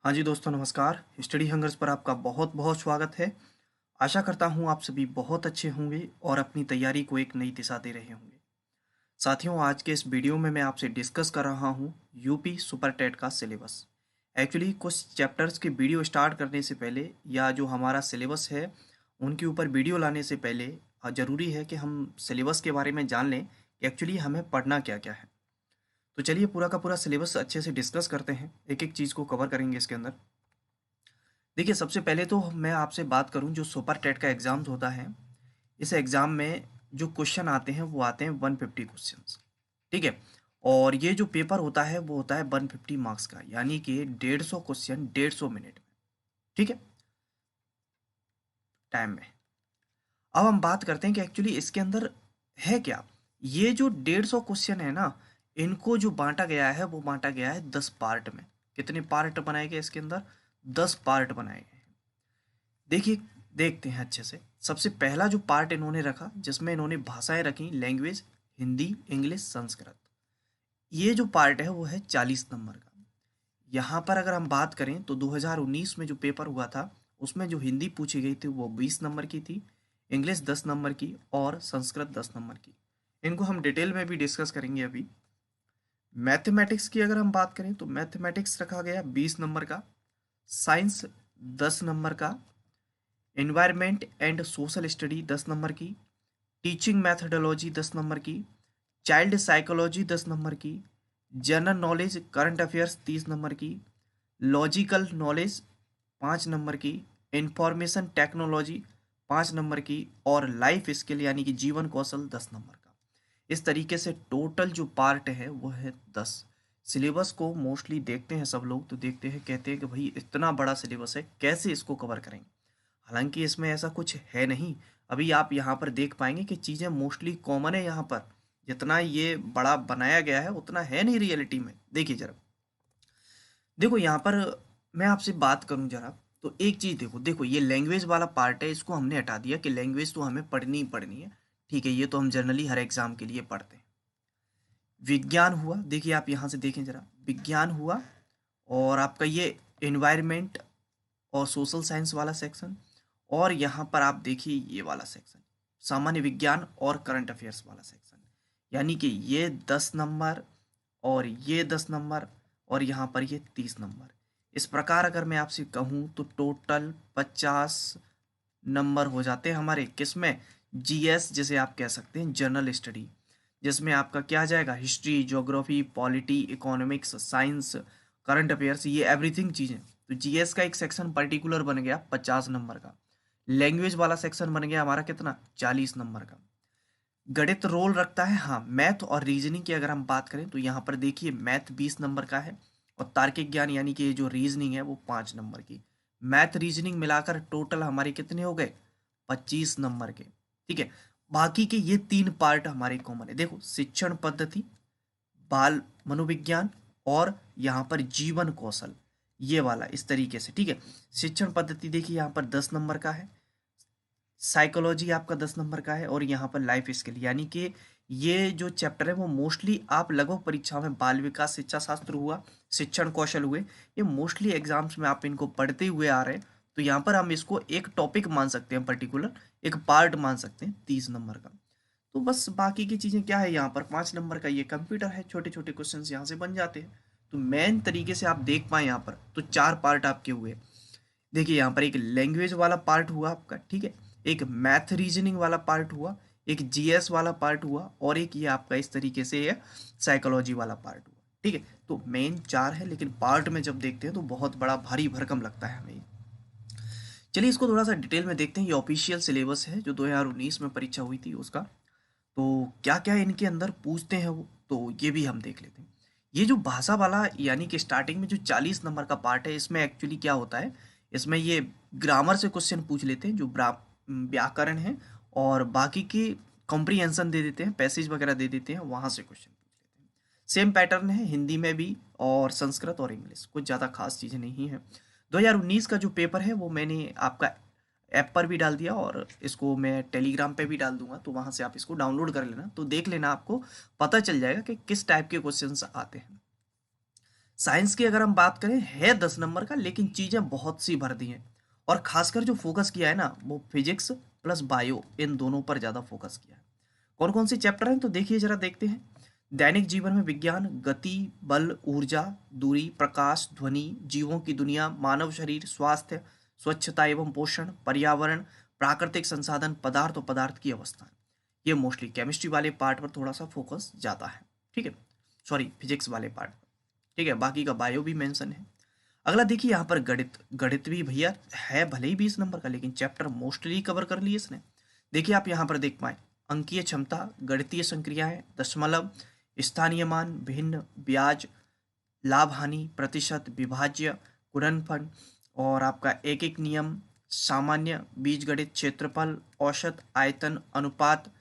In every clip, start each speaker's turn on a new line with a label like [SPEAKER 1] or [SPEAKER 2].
[SPEAKER 1] हाँ जी दोस्तों, नमस्कार। स्टडी हंगर्स पर आपका बहुत बहुत स्वागत है। आशा करता हूँ आप सभी बहुत अच्छे होंगे और अपनी तैयारी को एक नई दिशा दे रहे होंगे। साथियों, आज के इस वीडियो में मैं आपसे डिस्कस कर रहा हूँ यूपी सुपर टेट का सिलेबस। एक्चुअली कुछ चैप्टर्स के वीडियो स्टार्ट करने से पहले या जो हमारा सिलेबस है उनके ऊपर वीडियो लाने से पहले ज़रूरी है कि हम सिलेबस के बारे में जान लें कि एक्चुअली हमें पढ़ना क्या क्या है। तो चलिए पूरा का पूरा सिलेबस अच्छे से डिस्कस करते हैं, एक एक चीज़ को कवर करेंगे इसके अंदर। देखिए, सबसे पहले तो मैं आपसे बात करूं, जो सुपर टेट का एग्ज़ाम्स होता है, इस एग्ज़ाम में जो क्वेश्चन आते हैं वो आते हैं 150 क्वेश्चंस। ठीक है। और ये जो पेपर होता है वो होता है 150 मार्क्स का, यानी कि 150 क्वेश्चन 150 मिनट में। ठीक है, टाइम में। अब हम बात करते हैं कि एक्चुअली इसके अंदर है क्या। ये जो 150 क्वेश्चन है ना, इनको जो बांटा गया है वो बांटा गया है 10 पार्ट में। कितने पार्ट बनाए गए इसके अंदर? 10 पार्ट बनाए गए। देखिए, देखते हैं अच्छे से। सबसे पहला जो पार्ट इन्होंने रखा, जिसमें इन्होंने भाषाएं रखी, लैंग्वेज, हिंदी, इंग्लिश, संस्कृत। ये जो पार्ट है वो है 40 नंबर का। यहाँ पर अगर हम बात करें तो 2019 में जो पेपर हुआ था उसमें जो हिंदी पूछी गई थी वो 20 नंबर की थी, इंग्लिश 10 नंबर की और संस्कृत 10 नंबर की। इनको हम डिटेल में भी डिस्कस करेंगे अभी। मैथमेटिक्स की अगर हम बात करें तो मैथमेटिक्स रखा गया 20 नंबर का, साइंस 10 नंबर का, environment and social study 10 number की, टीचिंग मैथडोलॉजी 10 नंबर की, चाइल्ड साइकोलॉजी 10 नंबर की, general knowledge current affairs 30 number की, लॉजिकल नॉलेज 5 नंबर की, इंफॉर्मेशन टेक्नोलॉजी 5 नंबर की और लाइफ स्किल यानी कि जीवन कौशल 10 नंबर का। इस तरीके से टोटल जो पार्ट है वो है 10। सिलेबस को मोस्टली देखते हैं सब लोग, तो देखते हैं कहते हैं कि भाई इतना बड़ा सिलेबस है, कैसे इसको कवर करेंगे। हालांकि इसमें ऐसा कुछ है नहीं। अभी आप यहाँ पर देख पाएंगे कि चीज़ें मोस्टली कॉमन है यहाँ पर। जितना ये बड़ा बनाया गया है उतना है नहीं रियलिटी में। देखिए जरा, देखो यहाँ पर मैं आपसे बात करूँ जरा, तो एक चीज़ देखो, देखो ये लैंग्वेज वाला पार्ट है, इसको हमने हटा दिया कि लैंग्वेज तो हमें पढ़नी ही पढ़नी है। ठीक है, ये तो हम जनरली हर एग्जाम के लिए पढ़ते हैं। विज्ञान हुआ, देखिए आप यहाँ से देखें जरा, विज्ञान हुआ और आपका ये एनवायरनमेंट और सोशल साइंस वाला सेक्शन, और यहाँ पर आप देखिए ये वाला सेक्शन, सामान्य विज्ञान और करंट अफेयर्स वाला सेक्शन। यानी कि ये 10 नंबर और ये 10 नंबर और यहाँ पर ये 30 नंबर। इस प्रकार अगर मैं आपसे कहूँ तो टोटल 50 नंबर हो जाते हैं हमारे किसमें? जीएस, जिसे आप कह सकते हैं जनरल स्टडी, जिसमें आपका क्या आ जाएगा? History, geography, polity, economics, science, current affairs, ये एवरीथिंग चीज़ें। तो जीएस का एक सेक्शन पर्टिकुलर बन गया 50 नंबर का। लैंग्वेज वाला सेक्शन बन गया हमारा कितना? 40 नंबर का। गणित रोल रखता है, हाँ। मैथ और रीजनिंग की अगर हम बात करें तो यहाँ पर देखिए मैथ 20 नंबर का है और तार्किक ज्ञान यानी कि ये जो रीजनिंग है वो 5 नंबर की। मैथ रीजनिंग मिलाकर टोटल हमारे कितने हो गए? 25 नंबर के। ठीक है। बाकी के ये 3 पार्ट हमारे कॉमन है। देखो, शिक्षण पद्धति, बाल मनोविज्ञान और यहाँ पर जीवन कौशल, ये वाला इस तरीके से। ठीक है। शिक्षण पद्धति देखिए यहाँ पर 10 नंबर का है, साइकोलॉजी आपका 10 नंबर का है और यहाँ पर लाइफ स्किल, यानी कि ये जो चैप्टर है वो मोस्टली आप लगभग परीक्षाओं में, बाल विकास शिक्षा शास्त्र हुआ, शिक्षण कौशल हुए, ये मोस्टली एग्जाम्स में आप इनको पढ़ते हुए आ रहे हैं। तो यहाँ पर हम इसको एक टॉपिक मान सकते हैं, पर्टिकुलर एक पार्ट मान सकते हैं 30 नंबर का। तो बस बाकी की चीज़ें क्या है, यहाँ पर 5 नंबर का ये कंप्यूटर है, छोटे छोटे क्वेश्चन यहाँ से बन जाते हैं। तो मेन तरीके से आप देख पाए यहाँ पर तो 4 पार्ट आपके हुए। देखिए यहाँ पर एक लैंग्वेज वाला पार्ट हुआ आपका, ठीक है, एक मैथ रीजनिंग वाला पार्ट हुआ, एक जीएस वाला पार्ट हुआ और एक ये आपका इस तरीके से ये साइकोलॉजी वाला पार्ट हुआ। ठीक है। तो मेन 4 है, लेकिन पार्ट में जब देखते हैं तो बहुत बड़ा भारी भरकम लगता है हमें। चलिए इसको थोड़ा सा डिटेल में देखते हैं। ये ऑफिशियल सिलेबस है जो 2019 में परीक्षा हुई थी उसका। तो क्या क्या इनके अंदर पूछते हैं वो, तो ये भी हम देख लेते हैं। ये जो भाषा वाला यानी कि स्टार्टिंग में जो 40 नंबर का पार्ट है, इसमें एक्चुअली क्या होता है, इसमें ये ग्रामर से क्वेश्चन पूछ लेते हैं, जो व्याकरण है, और बाकी की कॉम्प्रीहेंशन दे देते हैं, पैसेज वगैरह दे देते हैं, वहाँ से क्वेश्चन पूछ लेते हैं। सेम पैटर्न है हिंदी में भी और संस्कृत और इंग्लिश, कुछ ज़्यादा खास चीज़ें नहीं है। 2019 का जो पेपर है वो मैंने आपका ऐप पर भी डाल दिया और इसको मैं टेलीग्राम पे भी डाल दूंगा, तो वहाँ से आप इसको डाउनलोड कर लेना, तो देख लेना, आपको पता चल जाएगा कि किस टाइप के क्वेश्चंस आते हैं। साइंस की अगर हम बात करें है 10 नंबर का, लेकिन चीज़ें बहुत सी भर दी हैं। और खासकर जो फोकस किया है ना, वो फिजिक्स प्लस बायो, इन दोनों पर ज़्यादा फोकस किया है। कौन कौन से चैप्टर हैं तो देखिए जरा, देखते हैं। दैनिक जीवन में विज्ञान, गति, बल, ऊर्जा, दूरी, प्रकाश, ध्वनि, जीवों की दुनिया, मानव शरीर, स्वास्थ्य, स्वच्छता एवं पोषण, पर्यावरण, प्राकृतिक संसाधन, पदार्थ और पदार्थ की अवस्था। ये मोस्टली केमिस्ट्री वाले पार्ट पर थोड़ा सा फोकस ज़्यादा है, ठीक है, सॉरी फिजिक्स वाले पार्ट पर, ठीक है। बाकी का बायो भी मेंशन है। अगला देखिए यहाँ पर गणित। गणित भी भैया है भले ही 20 नंबर का, लेकिन चैप्टर मोस्टली कवर कर लिए इसने। देखिए आप यहाँ पर देख पाए, अंकीय क्षमता, गणितीय संक्रियाएं, दशमलव, स्थानीय मान, भिन्न, ब्याज, लाभ हानि, प्रतिशत, विभाज्य, गुणनफल, और आपका एक एक नियम, सामान्य, बीजगणित, क्षेत्रफल, औसत, आयतन, अनुपात,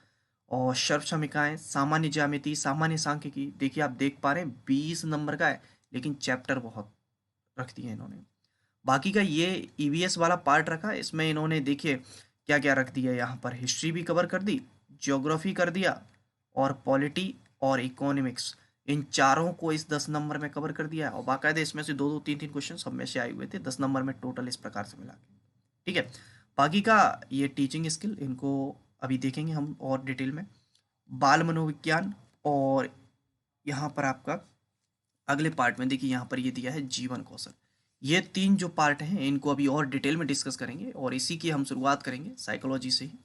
[SPEAKER 1] और सर्वसमीकाएं, सामान्य ज्यामिति, सामान्य सांख्यिकी। देखिए आप देख पा रहे हैं 20 नंबर का है, लेकिन चैप्टर बहुत रख दिए इन्होंने। बाकी का ये ईवीएस वाला पार्ट रखा, इसमें इन्होंने देखिए क्या क्या रख दिया। यहाँ पर हिस्ट्री भी कवर कर दी, ज्योग्राफी कर दिया, और पॉलिटी और इकोनॉमिक्स, इन चारों को इस 10 नंबर में कवर कर दिया है। और बाकायदा इसमें से दो दो तीन तीन क्वेश्चन सब में से आए हुए थे 10 नंबर में टोटल, इस प्रकार से मिला के, ठीक है। बाकी का ये टीचिंग स्किल, इनको अभी देखेंगे हम और डिटेल में। बाल मनोविज्ञान, और यहाँ पर आपका अगले पार्ट में देखिए यहाँ पर ये दिया है जीवन कौशल। ये तीन जो पार्ट हैं इनको अभी और डिटेल में डिस्कस करेंगे, और इसी की हम शुरुआत करेंगे साइकोलॉजी से ही,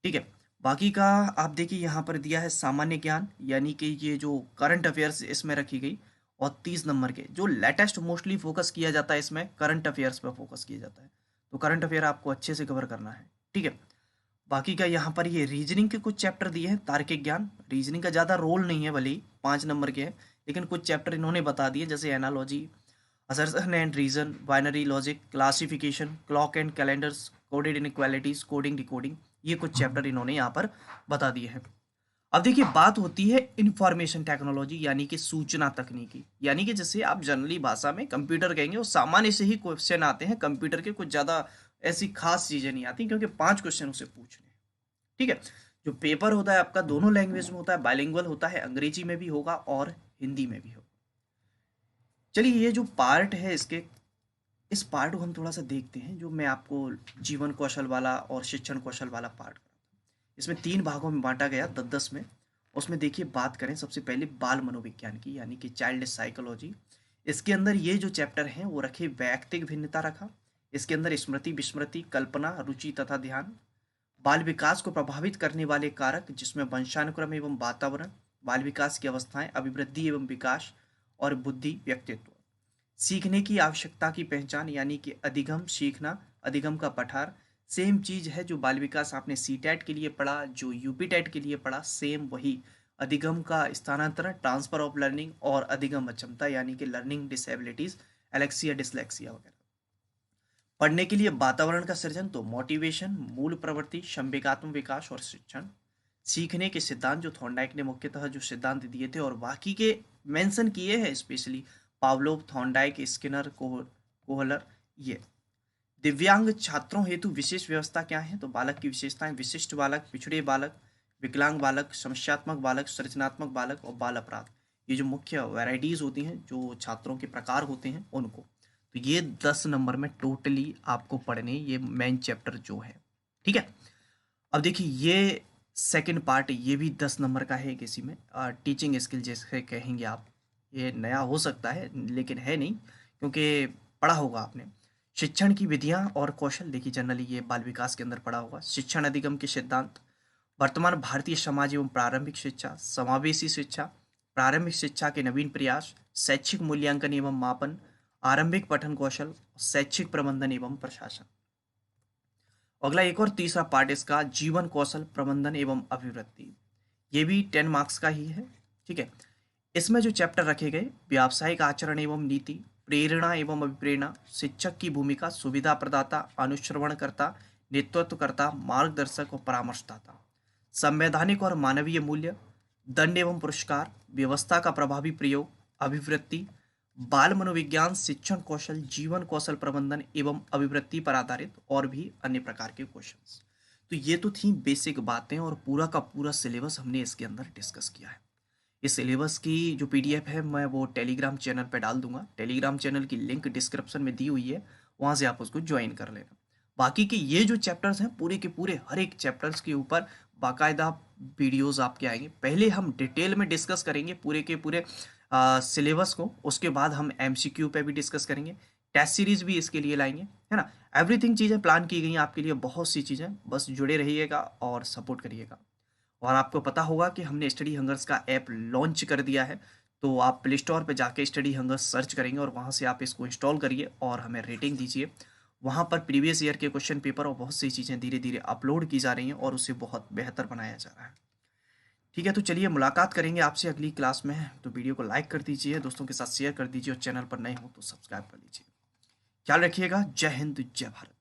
[SPEAKER 1] ठीक है। बाकी का आप देखिए यहाँ पर दिया है सामान्य ज्ञान, यानी कि ये जो करंट अफेयर्स इसमें रखी गई, और 30 नंबर के जो लेटेस्ट मोस्टली फोकस किया जाता है, इसमें करंट अफेयर्स पर फोकस किया जाता है, तो करंट अफेयर आपको अच्छे से कवर करना है, ठीक है। बाकी का यहाँ पर ये रीजनिंग के कुछ चैप्टर दिए हैं, तार्किक ज्ञान, रीजनिंग का ज़्यादा रोल नहीं है, भले ही 5 नंबर के हैं, लेकिन कुछ चैप्टर इन्होंने बता दिए, जैसे analogy, assertion and reason, binary logic, classification, clock and calendars, coded inequalities, coding decoding, ये कुछ चैप्टर इन्होंने यहाँ पर बता दिए हैं। अब देखिए बात होती है इंफॉर्मेशन टेक्नोलॉजी, यानी कि सूचना तकनीकी, यानी कि जैसे आप जनरली भाषा में कंप्यूटर कहेंगे, और सामान्य से ही क्वेश्चन आते हैं कंप्यूटर के, कुछ ज़्यादा ऐसी खास चीज़ें नहीं आती, क्योंकि 5 क्वेश्चन उसे पूछने हैं, ठीक है। जो पेपर होता है आपका दोनों लैंग्वेज में होता है, बाइलिंगुअल होता है, अंग्रेजी में भी होगा और हिंदी में भी होगा। चलिए ये जो पार्ट है इसके, इस पार्ट को हम थोड़ा सा देखते हैं, जो मैं आपको जीवन कौशल वाला और शिक्षण कौशल वाला पार्ट कराता हूँ। इसमें 3 भागों में बांटा गया 10-10 में। उसमें देखिए बात करें सबसे पहले बाल मनोविज्ञान की, यानी कि चाइल्ड साइकोलॉजी। इसके अंदर ये जो चैप्टर हैं वो रखे वैयक्तिक भिन्नता रखा, इसके अंदर स्मृति, विस्मृति, कल्पना, रुचि तथा ध्यान, बाल विकास को प्रभावित करने वाले कारक, जिसमें वंशानुक्रम एवं वातावरण, बाल विकास की अवस्थाएं, अभिवृद्धि एवं विकास, और बुद्धि, व्यक्तित्व, सीखने की आवश्यकता की पहचान, यानी कि अधिगम, सीखना, अधिगम का पठार। सेम चीज है जो बाल विकास आपने सी टेट के लिए पढ़ा, जो यूपी टेट के लिए पढ़ा, सेम वही अधिगम का स्थानांतरण, ट्रांसफर ऑफ लर्निंग, और अधिगम अक्षमता, यानी कि लर्निंग डिसेबिलिटीज, एलेक्सिया, डिसलेक्सिया वगैरह। पढ़ने के लिए वातावरण का सृजन, तो मोटिवेशन, मूल प्रवृत्ति, संवेगात्मक विकास और शिक्षण। सीखने के सिद्धांत, जो थॉर्नडाइक ने मुख्यतः जो सिद्धांत दिए थे और बाकी के मेंशन किए हैं, specially Pavlov, Thorndike, Skinner, Kohler. ये दिव्यांग छात्रों हेतु विशेष व्यवस्था क्या है, तो बालक की विशेषताएं, विशिष्ट बालक, पिछड़े बालक, विकलांग बालक, समस्यात्मक बालक, सृजनात्मक बालक, और बाल अपराध। ये जो मुख्य वैरायटीज होती हैं, जो छात्रों के प्रकार होते हैं उनको, तो ये 10 नंबर में टोटली आपको पढ़ने, ये मेन चैप्टर जो है, ठीक है। अब देखिए ये सेकंड पार्ट, ये भी 10 नंबर का है, किसी में टीचिंग स्किल जैसे कहेंगे आप, ये नया हो सकता है लेकिन है नहीं, क्योंकि पढ़ा होगा आपने। शिक्षण की विधियां और कौशल, देखिए जनरली ये बाल विकास के अंदर पढ़ा होगा। शिक्षण अधिगम के सिद्धांत, वर्तमान भारतीय समाज एवं प्रारंभिक शिक्षा, समावेशी शिक्षा, प्रारंभिक शिक्षा के नवीन प्रयास, शैक्षिक मूल्यांकन एवं मापन, आरंभिक पठन कौशल, शैक्षिक प्रबंधन एवं प्रशासन। अगला एक और तीसरा पार्ट इसका, जीवन कौशल, प्रबंधन एवं अभिवृद्धि। ये भी 10 मार्क्स का ही है, ठीक है। इसमें जो चैप्टर रखे गए, व्यावसायिक आचरण एवं नीति, प्रेरणा एवं अभिप्रेरणा, शिक्षक की भूमिका, सुविधा प्रदाता, अनुश्रवणकर्ता, नेतृत्वकर्ता, मार्गदर्शक और परामर्शदाता, संवैधानिक और मानवीय मूल्य, दंड एवं पुरस्कार, व्यवस्था का प्रभावी प्रयोग, अभिवृत्ति, बाल मनोविज्ञान, शिक्षण कौशल, जीवन कौशल प्रबंधन एवं अभिवृत्ति पर आधारित और भी अन्य प्रकार के क्वेश्चंस। तो ये तो थी बेसिक बातें, और पूरा का पूरा सिलेबस हमने इसके अंदर डिस्कस किया है। इस सिलेबस की जो पीडीएफ है मैं वो टेलीग्राम चैनल पे डाल दूंगा। टेलीग्राम चैनल की लिंक डिस्क्रिप्शन में दी हुई है, वहाँ से आप उसको ज्वाइन कर लेना। बाकी के ये जो चैप्टर्स हैं पूरे के पूरे हर एक चैप्टर्स के ऊपर बाकायदा वीडियोस आपके आएंगे। पहले हम डिटेल में डिस्कस करेंगे पूरे के पूरे सिलेबस को, उसके बाद हम एमसीक्यू पे भी डिस्कस करेंगे, टेस्ट सीरीज भी इसके लिए लाएंगे, है ना। एवरीथिंग चीज़ें प्लान की गई हैं आपके लिए, बहुत सी चीज़ें, बस जुड़े रहिएगा और सपोर्ट करिएगा। और आपको पता होगा कि हमने स्टडी हंगर्स का ऐप लॉन्च कर दिया है, तो आप प्ले स्टोर पर जाके स्टडी हंगर्स सर्च करेंगे और वहाँ से आप इसको इंस्टॉल करिए और हमें रेटिंग दीजिए। वहाँ पर प्रीवियस ईयर के क्वेश्चन पेपर और बहुत सी चीज़ें धीरे धीरे अपलोड की जा रही हैं और उसे बहुत बेहतर बनाया जा रहा है। ठीक है, तो चलिए मुलाकात करेंगे आपसे अगली क्लास में। तो वीडियो को लाइक कर दीजिए, दोस्तों के साथ शेयर कर दीजिए और चैनल पर नए हो तो सब्सक्राइब कर लीजिए। ख्याल रखिएगा। जय हिंद, जय भारत।